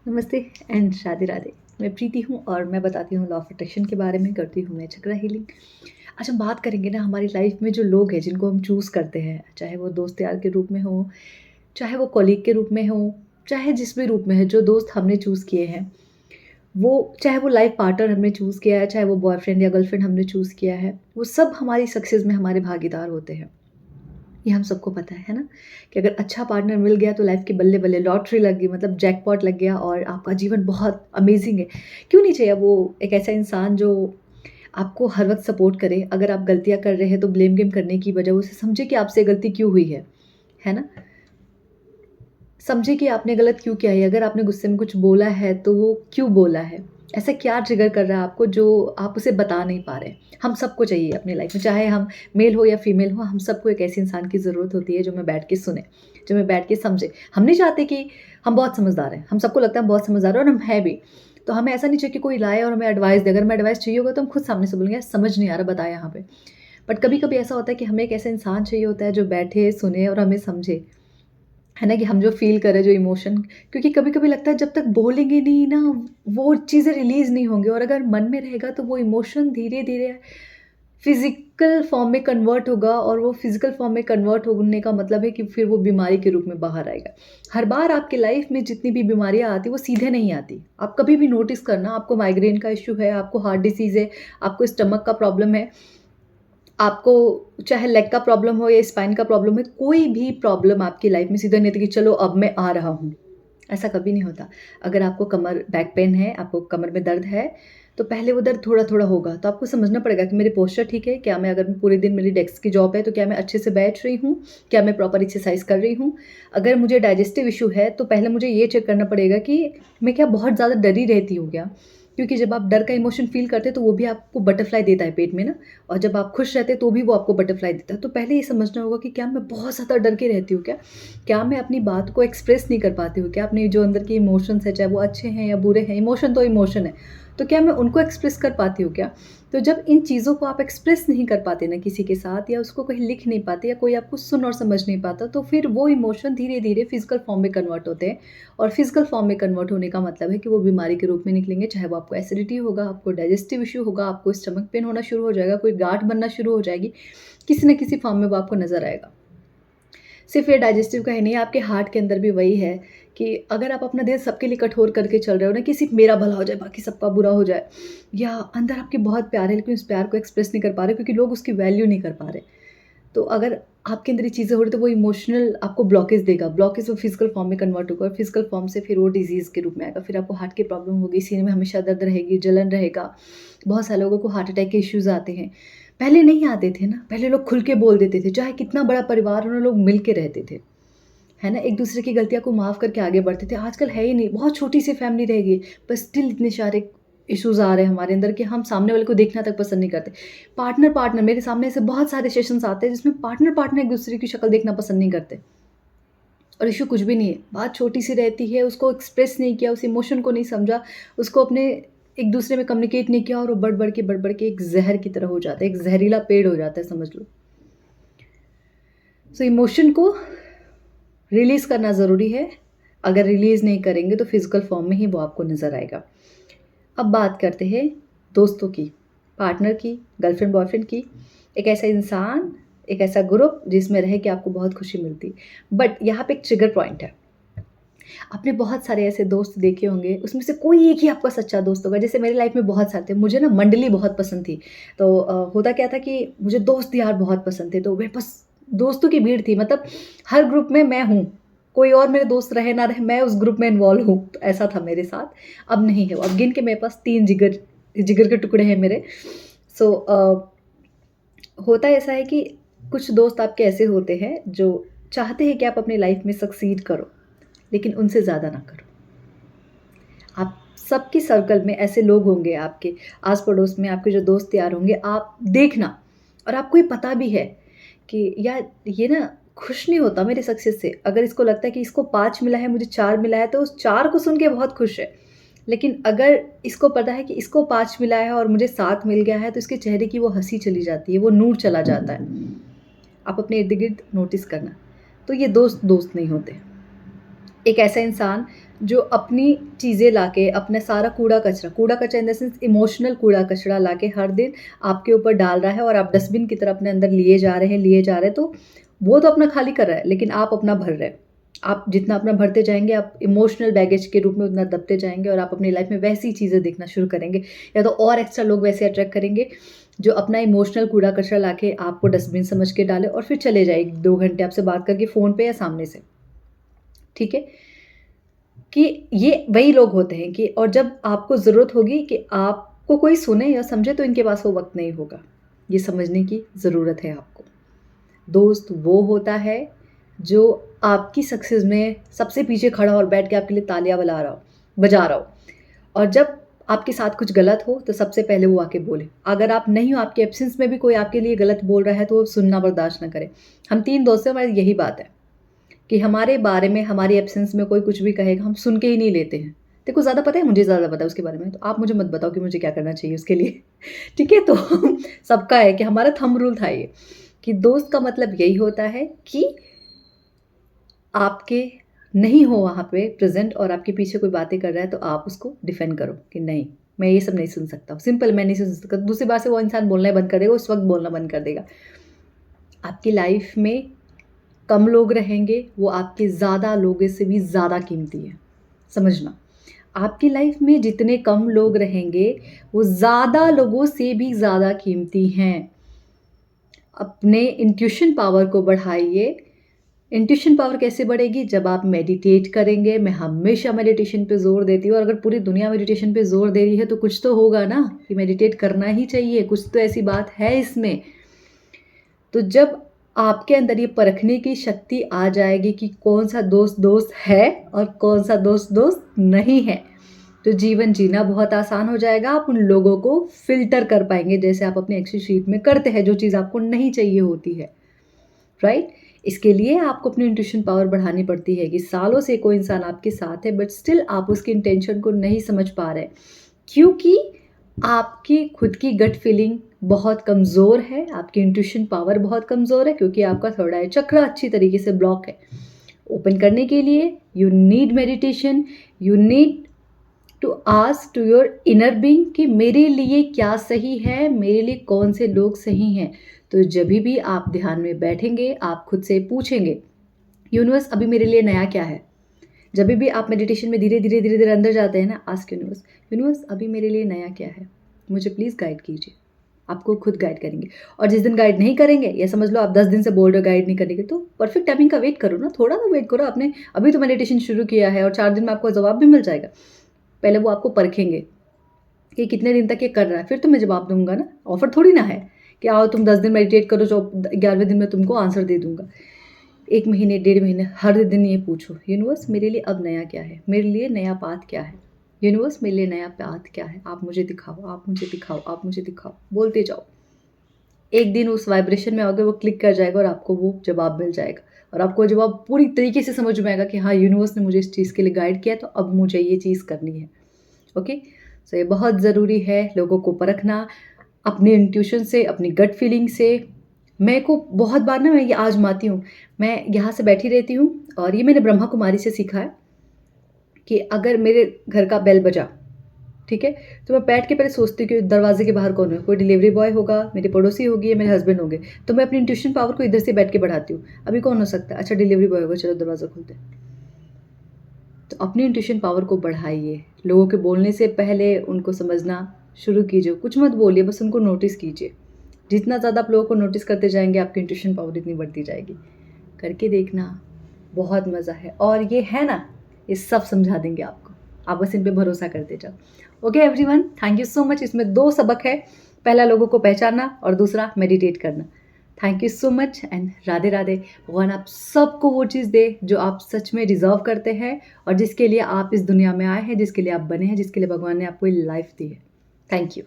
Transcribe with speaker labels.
Speaker 1: नमस्ते एंड राधे राधे। मैं प्रीति हूँ और मैं बताती हूँ लॉ ऑफ अट्रैक्शन के बारे में, करती हूँ मैं चक्रा हीलिंग। आज हम बात करेंगे ना हमारी लाइफ में जो लोग हैं जिनको हम चूज़ करते हैं, चाहे वो दोस्त यार के रूप में हो, चाहे वो कॉलीग के रूप में हो, चाहे जिस भी रूप में है, जो दोस्त हमने चूज़ किए हैं, वो चाहे वो लाइफ पार्टनर हमने चूज़ किया है, चाहे वो बॉयफ्रेंड या गर्लफ्रेंड हमने चूज़ किया है, वो सब हमारी सक्सेस में हमारे भागीदार होते हैं। ये हम सबको पता है ना? कि अगर अच्छा पार्टनर मिल गया तो लाइफ़ की बल्ले-बल्ले लॉटरी लग गई, मतलब जैकपॉट लग गया और आपका जीवन बहुत अमेज़िंग है। क्यों नहीं चाहिए वो एक ऐसा इंसान जो आपको हर वक़्त सपोर्ट करे, अगर आप गलतियाँ कर रहे हैं तो ब्लेम गेम करने की बजाय उसे समझे कि आपसे गलती क्यों हुई है ना? समझे कि आपने गलत क्यों किया है, अगर आपने गुस्से में कुछ बोला है तो वो क्यों बोला है? ऐसा क्या ट्रिगर कर रहा है आपको जो आप उसे बता नहीं पा रहे? हम सबको चाहिए अपनी लाइफ़ में, चाहे हम मेल हो या फीमेल हो, हम सबको एक ऐसे इंसान की ज़रूरत होती है जो हमें बैठ के सुने, जो हमें बैठ के समझे। हम नहीं चाहते कि हम बहुत समझदार हैं, हम सबको लगता है हम बहुत समझदार हैं और हम हैं भी। तो हमें ऐसा नहीं चाहिए कि कोई लाए और हमें एडवाइस दे, अगर हमें एडवाइस चाहिए होगा तो हम खुद सामने से बोलेंगे, यार समझ नहीं आ रहा, बता यहाँ पे। बट कभी-कभी ऐसा होता है कि हमें एक ऐसा इंसान चाहिए होता है जो बैठे, सुने और हमें समझे। है ना? कि हम जो फ़ील कर रहे हैं, जो इमोशन, क्योंकि कभी-कभी लगता है जब तक बोलेंगे नहीं ना, वो चीज़ें रिलीज़ नहीं होंगी और अगर मन में रहेगा तो वो इमोशन धीरे-धीरे फ़िज़िकल फ़ॉर्म में कन्वर्ट होगा और वो फ़िज़िकल फ़ॉर्म में कन्वर्ट होने का मतलब है कि फिर वो बीमारी के रूप में बाहर आएगा। हर बार आपकी लाइफ़ में जितनी भी बीमारियाँ आती हैं, वो सीधे नहीं आती। आप कभी भी नोटिस करना, आपको माइग्रेन का इश्यू है, आपको हार्ट डिसीज़ है, आपको स्टमक का प्रॉब्लम है, आपको चाहे लेग का प्रॉब्लम हो या स्पाइन का प्रॉब्लम है, कोई भी प्रॉब्लम आपकी लाइफ में सीधा नहीं होती कि चलो अब मैं आ रहा हूँ, ऐसा कभी नहीं होता। अगर आपको कमर बैक पेन है, आपको कमर में दर्द है, तो पहले वो दर्द थोड़ा-थोड़ा होगा, तो आपको समझना पड़ेगा कि मेरी पोस्चर ठीक है? क्या मैं, अगर मैं पूरे दिन मेरी डेस्क की जॉब है, तो क्या मैं अच्छे से बैठ रही हूँ? क्या मैं प्रॉपर एक्सरसाइज़ कर रही हूँ? अगर मुझे डाइजेस्टिव इश्यू है, तो पहले मुझे ये चेक करना पड़ेगा कि मैं क्या बहुत ज़्यादा डरी रहती हूँ क्या? क्योंकि जब आप डर का इमोशन फ़ील करते हैं, तो वो भी आपको बटरफ्लाई देता है पेट में ना, और जब आप खुश रहते हैं तो भी वो आपको बटरफ्लाई देता है। तो पहले ये समझना होगा कि क्या मैं बहुत ज़्यादा डर के रहती हूँ क्या? क्या मैं अपनी बात को एक्सप्रेस नहीं कर पाती हूँ क्या? अपने जो अंदर के इमोशंस हैं, चाहे वो अच्छे हैं या बुरे हैं, इमोशन तो इमोशन है। तो क्या मैं उनको एक्सप्रेस कर पाती हूँ क्या? तो जब इन चीज़ों को आप एक्सप्रेस नहीं कर पाते ना किसी के साथ, या उसको कहीं लिख नहीं पाते, या कोई आपको सुन और समझ नहीं पाता, तो फिर वो इमोशन धीरे-धीरे फिज़िकल फॉर्म में कन्वर्ट होते हैं। और फिज़िकल फॉर्म में कन्वर्ट होने का मतलब है कि वो बीमारी के रूप में निकलेंगे, चाहे वो आपको एसिडिटी होगा, आपको डाइजेस्टिव इश्यू होगा, आपको स्टमक पेन होना शुरू हो जाएगा, कोई गाँठ बनना शुरू हो जाएगी, किसी न किसी फॉर्म में वो आपको नज़र आएगा। सिर्फ़ ये डाइजेस्टिव का ही नहीं, आपके हार्ट के अंदर भी वही है कि अगर आप अपना दिल सबके लिए कठोर करके चल रहे हो ना, कि सिर्फ़ मेरा भला हो जाए, बाकी सबका बुरा हो जाए, या अंदर आपके बहुत प्यार है लेकिन उस प्यार को एक्सप्रेस नहीं कर पा रहे क्योंकि लोग उसकी वैल्यू नहीं कर पा रहे। तो अगर आपके अंदर ये चीज़ें हो रही, तो वो इमोशनल आपको ब्लॉकेज देगा, ब्लॉकेज वो फिज़िकल फॉर्म में कन्वर्ट होगा और फिज़िकल फॉर्म से फिर वो डिज़ीज़ के रूप में आएगा। फिर आपको हार्ट की प्रॉब्लम होगी, सीने में हमेशा दर्द रहेगी, जलन रहेगा। बहुत सारे लोगों को हार्ट अटैक के इश्यूज़ आते हैं। पहले नहीं आते थे ना, पहले लोग खुल के बोल देते थे, चाहे कितना बड़ा परिवार हो ना, लोग मिल के रहते थे। है ना? एक-दूसरे की गलतियों को माफ़ करके आगे बढ़ते थे। आजकल है ही नहीं, बहुत छोटी-सी फैमिली रह गई, पर स्टिल इतने सारे इश्यूज़ आ रहे हैं हमारे अंदर कि हम सामने वाले को देखना तक पसंद नहीं करते। पार्टनर मेरे सामने ऐसे बहुत सारे सेशंस आते हैं जिसमें पार्टनर एक-दूसरे की शक्ल देखना पसंद नहीं करते, और इश्यू कुछ भी नहीं है। बात छोटी-सी रहती है, उसको एक्सप्रेस नहीं किया, उस इमोशन को नहीं समझा, उसको अपने एक-दूसरे में कम्युनिकेट नहीं किया, और वो बढ़-बढ़ के एक ज़हर की तरह हो जाता है, एक ज़हरीला पेड़ हो जाता है, समझ लो। सो इमोशन को रिलीज़ करना ज़रूरी है। अगर रिलीज़ नहीं करेंगे तो फ़िज़िकल फ़ॉर्म में ही वो आपको नज़र आएगा। अब बात करते हैं दोस्तों की, पार्टनर की, गर्लफ्रेंड बॉयफ्रेंड की। एक ऐसा इंसान, एक ऐसा ग्रुप जिसमें रह के आपको बहुत खुशी मिलती। बट यहाँ पे एक ट्रिगर पॉइंट है। आपने बहुत सारे ऐसे दोस्त देखे होंगे, उसमें से कोई एक ही आपका सच्चा दोस्त होगा। जैसे मेरी लाइफ़ में बहुत सारे थे, मुझे ना मंडली बहुत पसंद थी। तो होता क्या था कि मुझे दोस्त यार बहुत पसंद थे, तो मेरे पास दोस्तों की भीड़ थी। मतलब हर ग्रुप में मैं हूँ, कोई और मेरे दोस्त रहे ना रहे, मैं उस ग्रुप में इन्वॉल्व हूँ, तो ऐसा था मेरे साथ। अब नहीं है वो, अब गिन के मेरे पास 3 जिगर जिगर के टुकड़े हैं मेरे। सो होता ऐसा है कि कुछ दोस्त आपके ऐसे होते हैं जो चाहते हैं कि आप अपनी लाइफ़ में सक्सीड करो, लेकिन उनसे ज़्यादा ना करो। आप सबके सर्कल में ऐसे लोग होंगे, आपके आस-पड़ोस में आपके जो दोस्त यार होंगे, आप देखना, और आपको ये पता भी है कि यार ये ना खुश नहीं होता मेरे सक्सेस से। अगर इसको लगता है कि इसको 5 मिला है, मुझे 4 मिला है, तो उस 4 को सुन के बहुत खुश है। लेकिन अगर इसको पता है कि इसको 5 मिला है और मुझे 7 मिल गया है, तो इसके चेहरे की वो हँसी चली जाती है, वो नूर चला जाता है। आप अपने इर्द-गिर्द नोटिस करना। तो ये दोस्त दोस्त नहीं होते। एक ऐसा इंसान जो अपनी चीज़ें लाके, अपना सारा कूड़ा-कचरा इन द सेंस इमोशनल कूड़ा-कचरा लाके हर दिन आपके ऊपर डाल रहा है और आप डस्टबिन की तरह अपने अंदर लिए जा रहे हैं, तो वो तो अपना खाली कर रहा है, लेकिन आप अपना भर रहे हैं। आप जितना अपना भरते जाएँगे, आप इमोशनल बैगेज के रूप में उतना दबते जाएँगे और आप अपनी लाइफ़ में वैसी चीज़ें देखना शुरू करेंगे, या तो और एक्स्ट्रा लोग वैसे अट्रैक्ट करेंगे, जो अपना इमोशनल कूड़ा-कचरा लाके आपको डस्टबिन समझ के डालें और फिर चले जाएँ 2 घंटे आपसे बात करके फ़ोन पे या सामने से। ठीक है? कि ये वही लोग होते हैं कि और जब आपको ज़रूरत होगी कि आपको कोई सुने या समझे, तो इनके पास वो वक़्त नहीं होगा। ये समझने की ज़रूरत है आपको। दोस्त वो होता है जो आपकी सक्सेस में सबसे पीछे खड़ा और बैठ के आपके लिए तालियाँ बजा रहा हो, और जब आपके साथ कुछ गलत हो तो सबसे पहले वो आके बोले। अगर आप नहीं हो, आपके एब्सेंस में भी कोई आपके लिए गलत बोल रहा है, तो वो सुनना बर्दाश्त ना करें। हम 3 दोस्त हैं, हमारी यही बात है कि हमारे बारे में, हमारी एब्सेंस में कोई कुछ भी कहेगा, हम सुन के ही नहीं लेते हैं। तेरे को ज़्यादा पता है, मुझे ज़्यादा पता है उसके बारे में, तो आप मुझे मत बताओ कि मुझे क्या करना चाहिए उसके लिए। ठीक है? तो सबका है कि हमारा थंब रूल था ये, कि दोस्त का मतलब यही होता है कि आपके नहीं हो वहाँ पे प्रेज़ेंट और आपके पीछे कोई बातें कर रहा है, तो आप उसको डिफेंड करो कि नहीं, मैं ये सब नहीं सुन सकता हूँ। सिंपल, मैं नहीं सुन सकता। दूसरी बात से वो इंसान बोलना ही बंद कर देगा, उस वक़्त बोलना बंद कर देगा। आपकी लाइफ़ में कम लोग रहेंगे, वो आपके ज़्यादा लोगों से भी ज़्यादा कीमती है। समझना, आपकी लाइफ़ में जितने कम लोग रहेंगे, वो ज़्यादा लोगों से भी ज़्यादा कीमती हैं। अपने इंट्यूशन पावर को बढ़ाइए। इंट्यूशन पावर कैसे बढ़ेगी? जब आप मेडिटेट करेंगे। मैं हमेशा मेडिटेशन पे ज़ोर देती हूँ, और अगर पूरी दुनिया मेडिटेशन पे ज़ोर दे रही है, तो कुछ तो होगा ना कि मेडिटेट करना ही चाहिए, कुछ तो ऐसी बात है इसमें। तो जब आपके अंदर ये परखने की शक्ति आ जाएगी कि कौन-सा दोस्त दोस्त है और कौन-सा दोस्त दोस्त नहीं है, तो जीवन जीना बहुत आसान हो जाएगा। आप उन लोगों को फ़िल्टर कर पाएँगे, जैसे आप अपने एक्सेल शीट में करते हैं, जो चीज़ आपको नहीं चाहिए होती है, राइट? इसके लिए आपको अपनी इंट्यूशन पावर बढ़ानी पड़ती है कि सालों से कोई इंसान आपके साथ है, बट स्टिल आप उसकी इंटेंशन को नहीं समझ पा रहे, क्योंकि आपकी खुद की गट फीलिंग बहुत कमज़ोर है, आपकी इंट्यूशन पावर बहुत कमज़ोर है, क्योंकि आपका थर्ड आई चक्र अच्छी तरीके से ब्लॉक है। ओपन करने के लिए you need meditation, you need to ask to your inner being कि मेरे लिए क्या सही है, मेरे लिए कौन से लोग सही हैं। तो जभी भी आप ध्यान में बैठेंगे, आप खुद से पूछेंगे, यूनिवर्स अभी मेरे लिए नया क्या है? जभी भी आप मेडिटेशन में धीरे-धीरे अंदर जाते हैं ना, आस्क यूनिवर्स, यूनिवर्स अभी मेरे लिए नया क्या है? मुझे प्लीज़ गाइड कीजिए। आपको खुद गाइड करेंगे, और जिस दिन गाइड नहीं करेंगे, या समझ लो आप 10 दिन से बोल रहे हो गाइड नहीं करेंगे, तो परफेक्ट टाइमिंग का वेट करो ना, थोड़ा तो वेट करो। आपने अभी तो मेडिटेशन शुरू किया है और 4 दिन में आपको जवाब भी मिल जाएगा। पहले वो आपको परखेंगे कि कितने दिन तक ये कर रहा है, फिर तो मैं जवाब दूँगा ना। ऑफ़र थोड़ी ना है कि आओ तुम 10 दिन मेडिटेट करो, जो 11वें दिन में तुमको आंसर दे दूँगा। 1 महीने, 1.5 महीने, हर दिन ये पूछो, यूनिवर्स मेरे लिए अब नया क्या है? मेरे लिए नया पाथ क्या है? यूनिवर्स मेरे लिए नया पाथ क्या है? आप मुझे दिखाओ, आप मुझे दिखाओ, आप मुझे दिखाओ। बोलते जाओ। एक दिन उस वाइब्रेशन में आओगे, वो क्लिक कर जाएगा और आपको वो जवाब मिल जाएगा। और आपको जवाब पूरी तरीके से समझ में आएगा कि हाँ, यूनिवर्स ने मुझे इस चीज़ के लिए गाइड किया, तो अब मुझे ये चीज़ करनी है। ओके? सो ये बहुत ज़रूरी है लोगों को परखना, अपने इंट्यूशन से, अपनी गट फीलिंग से। मेरे को बहुत बार ना मैं ये आज़माती हूँ। मैं यहाँ से बैठी रहती हूँ, और ये मैंने ब्रह्मा कुमारी से सीखा है कि अगर मेरे घर का बेल बजा, ठीक है? तो मैं बैठ के पहले सोचती हूँ कि दरवाज़े के बाहर कौन है? कोई डिलीवरी बॉय होगा, मेरी पड़ोसी होगी या मेरे हस्बैंड होंगे। तो मैं अपनी इंट्यूशन पावर को इधर से बैठ के बढ़ाती हूँ। अभी कौन हो सकता है? अच्छा, डिलीवरी बॉय होगा, चलो दरवाज़ा खोलते हैं। तो अपनी इंट्यूशन पावर को बढ़ाइए। लोगों के बोलने से पहले उनको समझना शुरू कीजिए। कुछ मत बोलिए, बस उनको नोटिस कीजिए। जितना ज़्यादा आप लोगों को नोटिस करते जाएँगे, आपकी इंट्यूशन पावर इतनी बढ़ती जाएगी। करके देखना, बहुत मज़ा है। और ये है ना, ये सब समझा देंगे आपको। आप बस इन पे भरोसा करते जाओ। Okay everyone, thank you so much. इसमें 2 सबक है। पहला लोगों को पहचानना और दूसरा मेडिटेट करना। Thank you so much and Radhe Radhe. भगवान आप सबको वो चीज़ दे जो आप सच में डिज़र्व करते हैं, और जिसके लिए आप इस दुनिया में आए हैं, जिसके लिए आप बने हैं, जिसके लिए भगवान ने आपको ये लाइफ दी है। Thank you.